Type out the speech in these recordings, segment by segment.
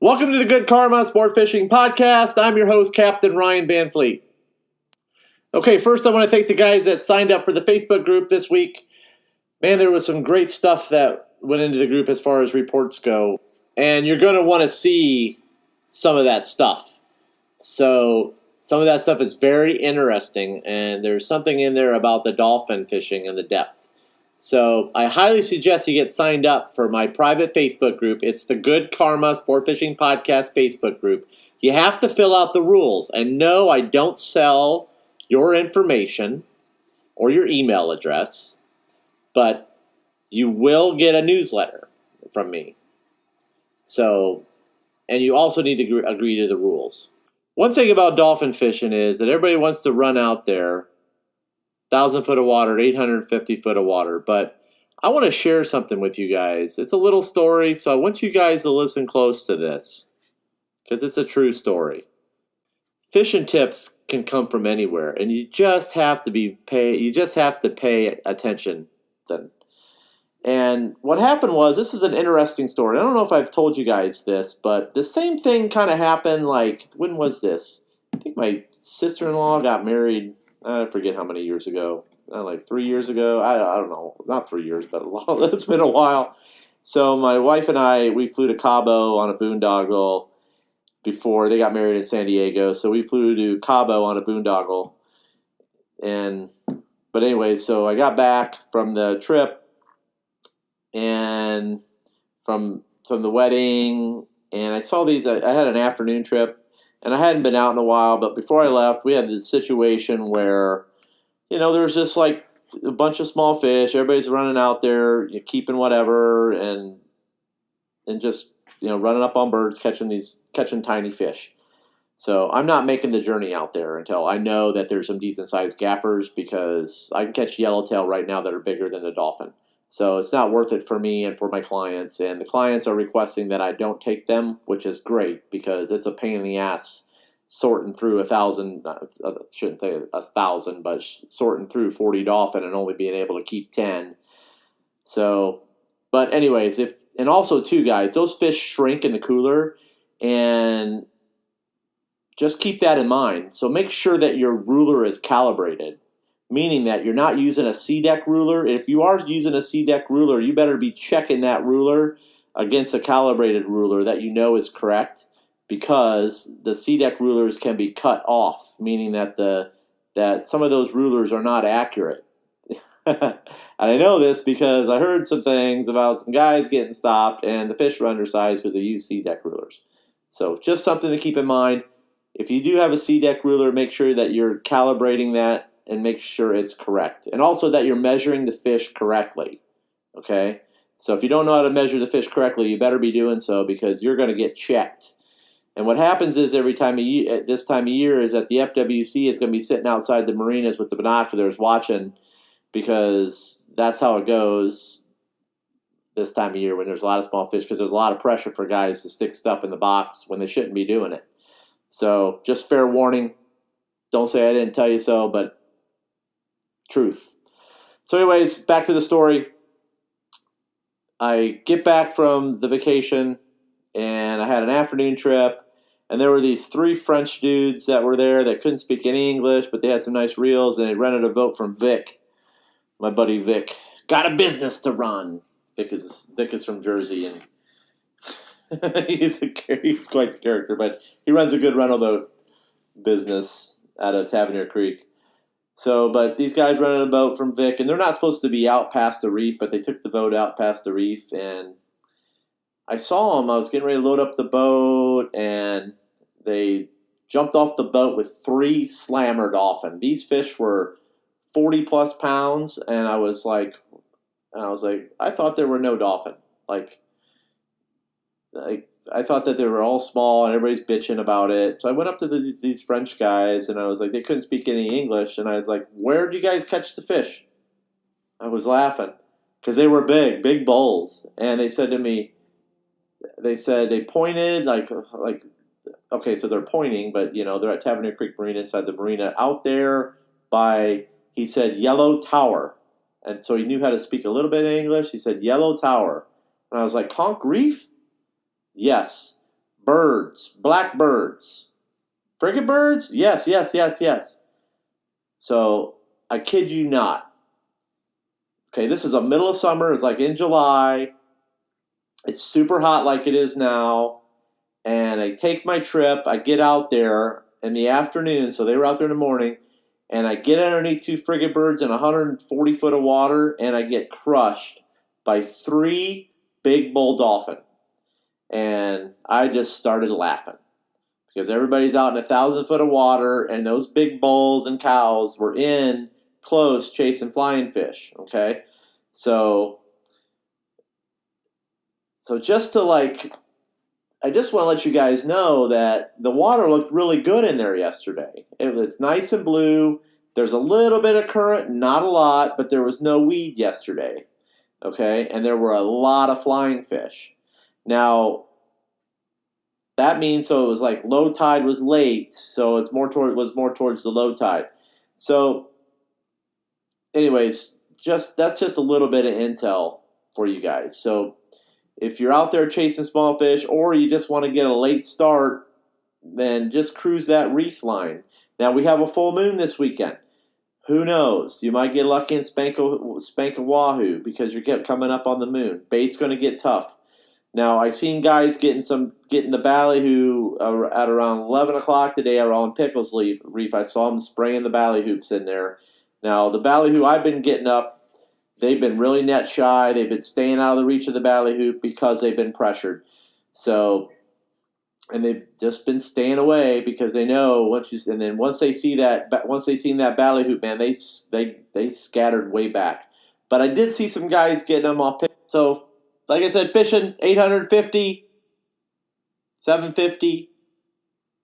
Welcome to the Good Karma Sport Fishing Podcast. I'm your host, Captain Ryan Van Fleet. Okay, first I want to thank the guys that signed up for the Facebook group this week. Man, there was some great stuff that went into the group as far as reports go. And you're going to want to see some of that stuff. So some of that stuff is very interesting. And there's something in there about the dolphin fishing and the depth. So I highly suggest you get signed up for my private Facebook group. It's the Good Karma Sport Fishing Podcast Facebook group. You have to fill out the rules. And no, I don't sell your information or your email address, but you will get a newsletter from me. So, and you also need to agree to the rules. One thing about dolphin fishing is that everybody wants to run out there 1,000 foot of water, 850 foot of water. But I want to share something with you guys. It's a little story, so I want you guys to listen close to this because it's a true story. Fishing tips can come from anywhere, and you just have to pay attention then. And what happened was, this is an interesting story. I don't know if I've told you guys this, but the same thing kind of happened, like, when was this? I think my sister-in-law got married, I forget how many years ago, like 3 years ago. I don't know, not 3 years, but it's been a while. So my wife and I, we flew to Cabo on a boondoggle before they got married in San Diego. So we flew to Cabo on a boondoggle. But anyway, so I got back from the trip and from the wedding, and I saw these. I had an afternoon trip. And I hadn't been out in a while, but before I left, we had this situation where, there's just like a bunch of small fish. Everybody's running out there, keeping whatever, and just, running up on birds, catching tiny fish. So I'm not making the journey out there until I know that there's some decent sized gaffers, because I can catch yellowtail right now that are bigger than the dolphin. So it's not worth it for me and for my clients. And the clients are requesting that I don't take them, which is great because it's a pain in the ass sorting through 1,000, I shouldn't say 1,000, but sorting through 40 dolphin and only being able to keep 10. So, but anyways, and also too, guys, those fish shrink in the cooler, and just keep that in mind. So make sure that your ruler is calibrated, meaning that you're not using a C-deck ruler. If you are using a C-deck ruler, you better be checking that ruler against a calibrated ruler that you know is correct, because the C-deck rulers can be cut off, meaning that that some of those rulers are not accurate. And I know this because I heard some things about some guys getting stopped and the fish were undersized because they use C-deck rulers. So just something to keep in mind. If you do have a C-deck ruler, make sure that you're calibrating that and make sure it's correct. And also that you're measuring the fish correctly, okay? So if you don't know how to measure the fish correctly, you better be doing so, because you're going to get checked. And what happens is this time of year is that the FWC is going to be sitting outside the marinas with the binoculars watching, because that's how it goes this time of year when there's a lot of small fish, because there's a lot of pressure for guys to stick stuff in the box when they shouldn't be doing it. So just fair warning. Don't say I didn't tell you so, but truth. So anyways, back to the story. I get back from the vacation, and I had an afternoon trip, and there were these 3 French dudes that were there that couldn't speak any English, but they had some nice reels, and they rented a boat from Vic, my buddy Vic. Got a business to run. Vic is from Jersey, and he's quite the character, but he runs a good rental boat business out of Tavernier Creek. So, but these guys rented a boat from Vic, and they're not supposed to be out past the reef, but they took the boat out past the reef, and I saw them. I was getting ready to load up the boat, and they jumped off the boat with 3 slammer dolphin. These fish were 40 plus pounds, and I was like, I thought there were no dolphin. Like I thought that they were all small, and everybody's bitching about it. So I went up to these French guys, and I was like, they couldn't speak any English, and I was like, where do you guys catch the fish? I was laughing because they were big bulls, and they said to me, they pointed like okay, so they're pointing, but they're at Tavernier Creek Marina, inside the marina, out there by, he said, Yellow Tower, and so he knew how to speak a little bit of English. He said Yellow Tower, and I was like, Conch Reef? Yes. Birds, blackbirds, frigate birds. Yes, yes, yes, yes. So I kid you not. Okay, this is the middle of summer. It's like in July. It's super hot like it is now. And I take my trip. I get out there in the afternoon. So they were out there in the morning. And I get underneath two frigate birds in 140 foot of water. And I get crushed by three big bull dolphin. And I just started laughing. Because everybody's out in 1,000 foot of water. And those big bulls and cows were in close chasing flying fish. Okay. So just to I just want to let you guys know that the water looked really good in there yesterday. It was nice and blue. There's a little bit of current, not a lot, but there was no weed yesterday. Okay, and there were a lot of flying fish. Now, that means so it was like low tide was late, so it was more towards the low tide. So, anyways, that's just a little bit of intel for you guys. So if you're out there chasing small fish or you just want to get a late start, then just cruise that reef line. Now, we have a full moon this weekend. Who knows? You might get lucky and spank a wahoo because you're coming up on the moon. Bait's going to get tough. Now, I've seen guys getting the ballyhoo at around 11 o'clock today around Pickles Reef. I saw them spraying the ballyhoops in there. Now, the ballyhoo I've been getting up, they've been really net shy. They've been staying out of the reach of the ballyhoo because they've been pressured. So, and they've just been staying away because they know once they seen that ballyhoo, man, they scattered way back. But I did see some guys getting them off. So, like I said, fishing 850, 750.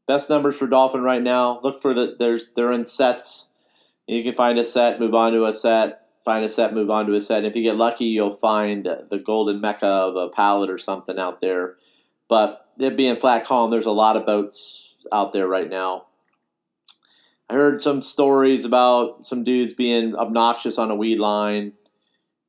Best numbers for dolphin right now. Look for they're in sets. You can find a set, move on to a set. Find a set, move on to a set. And if you get lucky, you'll find the golden mecca of a pallet or something out there. But it being flat calm, there's a lot of boats out there right now. I heard some stories about some dudes being obnoxious on a weed line.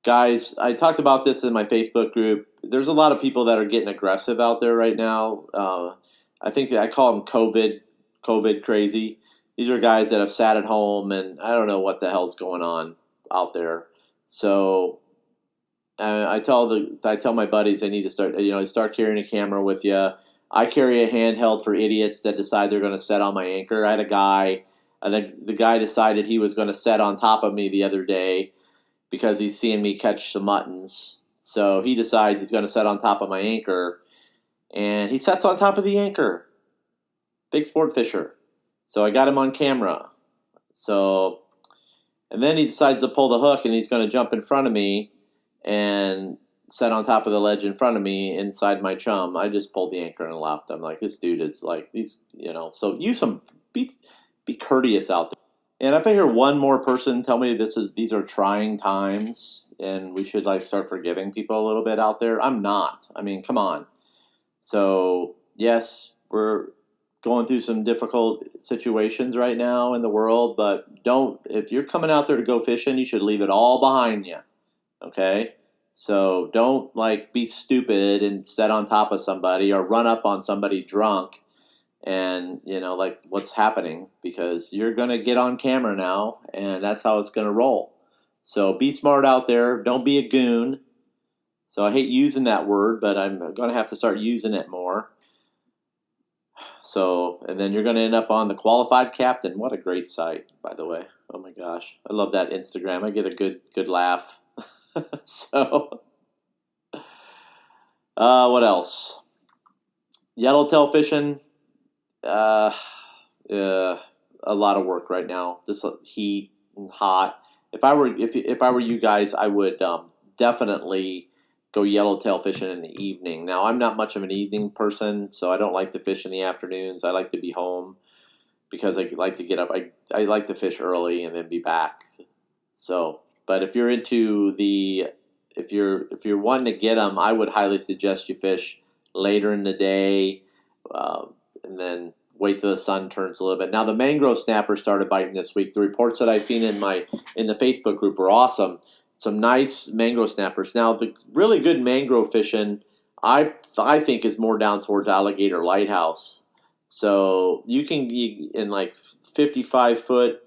Guys, I talked about this in my Facebook group. There's a lot of people that are getting aggressive out there right now. I think I call them COVID crazy. These are guys that have sat at home, and I don't know what the hell's going on out there. So I tell my buddies they need to start carrying a camera with you. I carry a handheld for idiots that decide they're going to set on my anchor. I had a guy, I think the guy decided he was going to set on top of me the other day because he's seeing me catch some muttons. So he decides he's going to set on top of my anchor, and he sets on top of the anchor. Big sport fisher. So I got him on camera. And then he decides to pull the hook, and he's going to jump in front of me and set on top of the ledge in front of me inside my chum. I just pulled the anchor and left. I'm like, this dude is like, so be courteous out there. And if I hear one more person tell me these are trying times and we should start forgiving people a little bit out there, I'm not. I mean, come on. So, yes, we're going through some difficult situations right now in the world, but if you're coming out there to go fishing, you should leave it all behind you. Okay? So don't be stupid and set on top of somebody or run up on somebody drunk and what's happening, because you're going to get on camera now and that's how it's going to roll. So be smart out there. Don't be a goon. So I hate using that word, but I'm going to have to start using it more. So, and then you're going to end up on the Qualified Captain. What a great site, by the way. Oh my gosh. I love that Instagram. I get a good laugh. So, what else? Yellowtail fishing. A lot of work right now. This heat and hot. If I were you guys, I would definitely go yellowtail fishing in the evening. Now, I'm not much of an evening person, so I don't like to fish in the afternoons. I like to be home because I like to get up. I like to fish early and then be back. So, but if you're if you're wanting to get them, I would highly suggest you fish later in the day, and then wait till the sun turns a little bit. Now, the mangrove snapper started biting this week. The reports that I've seen in the Facebook group were awesome. Some nice mangrove snappers. Now, the really good mangrove fishing I think is more down towards Alligator Lighthouse. So in like 55 foot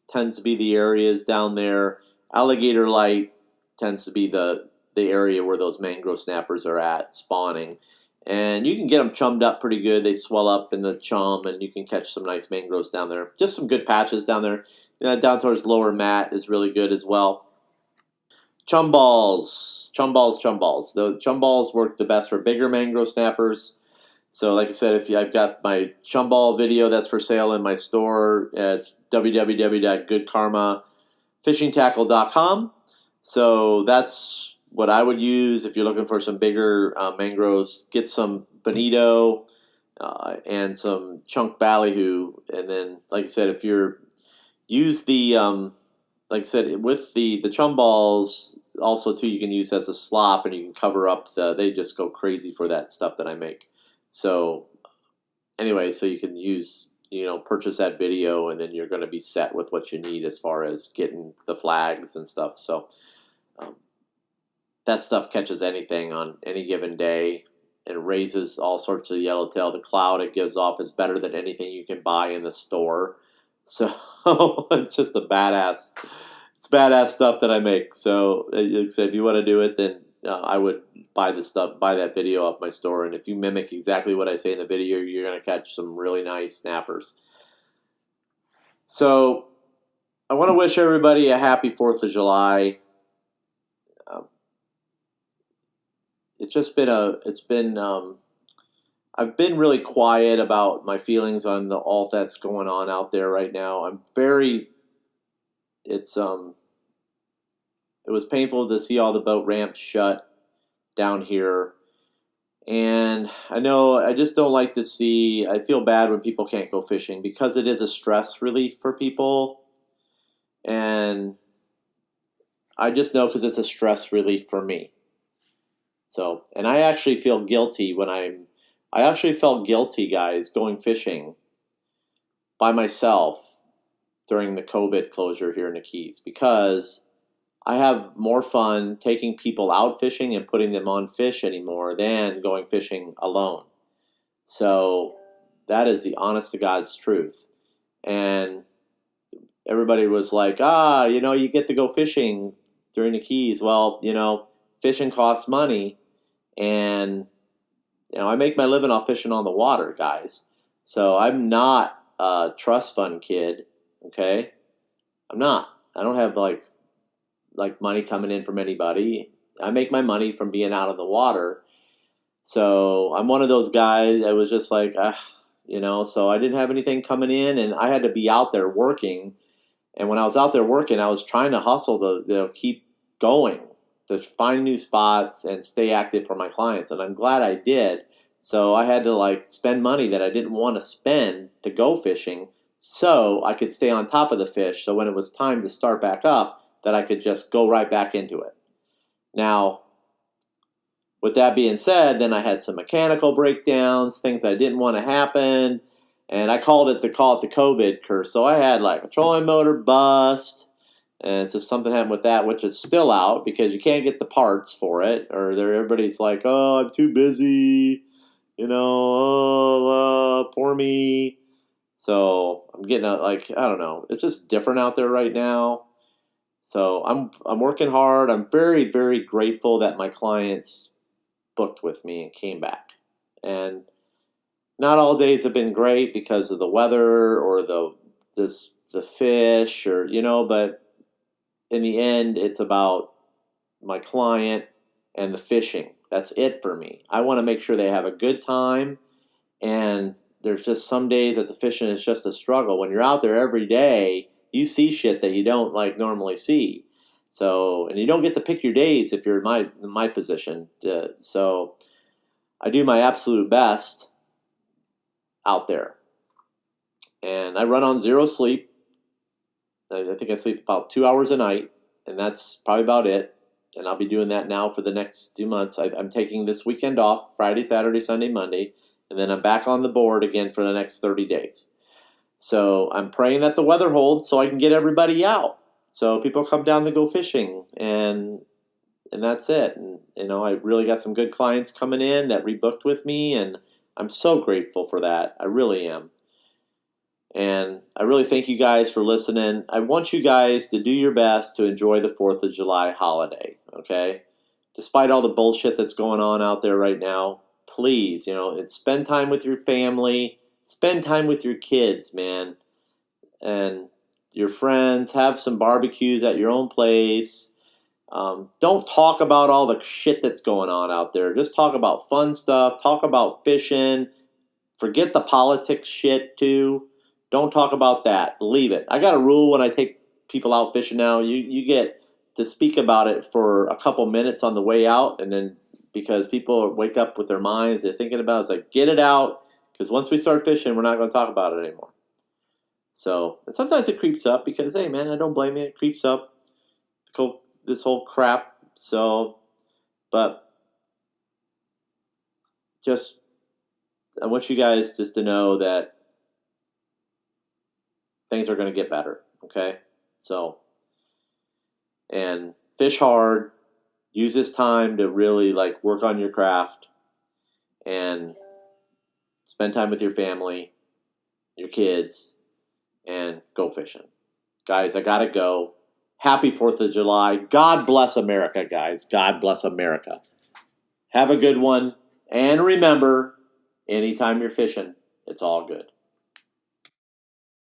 tends to be the areas down there. Alligator Light tends to be the area where those mangrove snappers are at spawning. And you can get them chummed up pretty good. They swell up in the chum, and you can catch some nice mangroves down there. Just some good patches down there. Down towards Lower Mat is really good as well. Chum balls. Chum balls. The chum balls work the best for bigger mangrove snappers. So, like I said, I've got my chum ball video that's for sale in my store. It's www.goodkarmafishingtackle.com. So that's what I would use if you're looking for some bigger mangroves. Get some bonito and some chunk ballyhoo, and then, like I said, if you're use the like I said, with the chum balls, also too, you can use as a slop, and you can cover up they just go crazy for that stuff that I make. So anyway, so you can purchase that video, and then you're going to be set with what you need as far as getting the flags and stuff. So that stuff catches anything on any given day and raises all sorts of yellowtail. The cloud it gives off is better than anything you can buy in the store. So it's just it's badass stuff that I make. So like I said, if you want to do it, then I would buy that video off my store. And if you mimic exactly what I say in the video, you're going to catch some really nice snappers. So I want to wish everybody a happy 4th of July. I've been really quiet about my feelings on all that's going on out there right now. It was painful to see all the boat ramps shut down here. And I just don't like to see, I feel bad when people can't go fishing because it is a stress relief for people. And I just know because it's a stress relief for me. So, and I actually feel guilty I actually felt guilty, guys, going fishing by myself during the COVID closure here in the Keys because I have more fun taking people out fishing and putting them on fish anymore than going fishing alone. So that is the honest to God's truth. And everybody was like, you get to go fishing during the Keys. Well, fishing costs money, and I make my living off fishing on the water, guys. So I'm not a trust fund kid, okay? I'm not. I don't have like money coming in from anybody. I make my money from being out on the water. So I'm one of those guys that was just like, so I didn't have anything coming in, and I had to be out there working. And when I was out there working, I was trying to hustle to keep going, to find new spots and stay active for my clients. And I'm glad I did. So I had to spend money that I didn't want to spend to go fishing so I could stay on top of the fish. So when it was time to start back up, that I could just go right back into it. Now, with that being said, then I had some mechanical breakdowns, things that didn't want to happen. And I called it the COVID curse. So I had a trolling motor bust. And it's just something happened with that, which is still out because you can't get the parts for it. Or everybody's like, oh, I'm too busy. Poor me. So I'm getting I don't know. It's just different out there right now. So I'm working hard. I'm very, very grateful that my clients booked with me and came back. And not all days have been great because of the weather or the fish but in the end, it's about my client and the fishing. That's it for me. I want to make sure they have a good time, and there's just some days that the fishing is just a struggle. When you're out there every day, you see shit that you don't normally see. So, and you don't get to pick your days if you're in my position. So I do my absolute best out there. And I run on zero sleep. I think I sleep about 2 hours a night, and that's probably about it. And I'll be doing that now for the next 2 months. I'm taking this weekend off, Friday, Saturday, Sunday, Monday, and then I'm back on the board again for the next 30 days. So I'm praying that the weather holds so I can get everybody out. So people come down to go fishing, and and that's it. And I really got some good clients coming in that rebooked with me, and I'm so grateful for that. I really am. And I really thank you guys for listening. I want you guys to do your best to enjoy the 4th of July holiday, okay? Despite all the bullshit that's going on out there right now, please, spend time with your family, spend time with your kids, man, and your friends. Have some barbecues at your own place. Don't talk about all the shit that's going on out there. Just talk about fun stuff. Talk about fishing. Forget the politics shit, too. Don't talk about that. Leave it. I got a rule when I take people out fishing now. You get to speak about it for a couple minutes on the way out, and then because people wake up with their minds, they're thinking about it, it's like, get it out, because once we start fishing, we're not going to talk about it anymore. So, and sometimes it creeps up because, hey, man, I don't blame you. It creeps up, this whole crap. So, but just, I want you guys just to know that things are going to get better, okay? So, and fish hard, use this time to really work on your craft, and spend time with your family, your kids, and go fishing. Guys, I gotta go. Happy 4th of July. God bless America, guys. God bless America. Have a good one. And remember, anytime you're fishing, it's all good.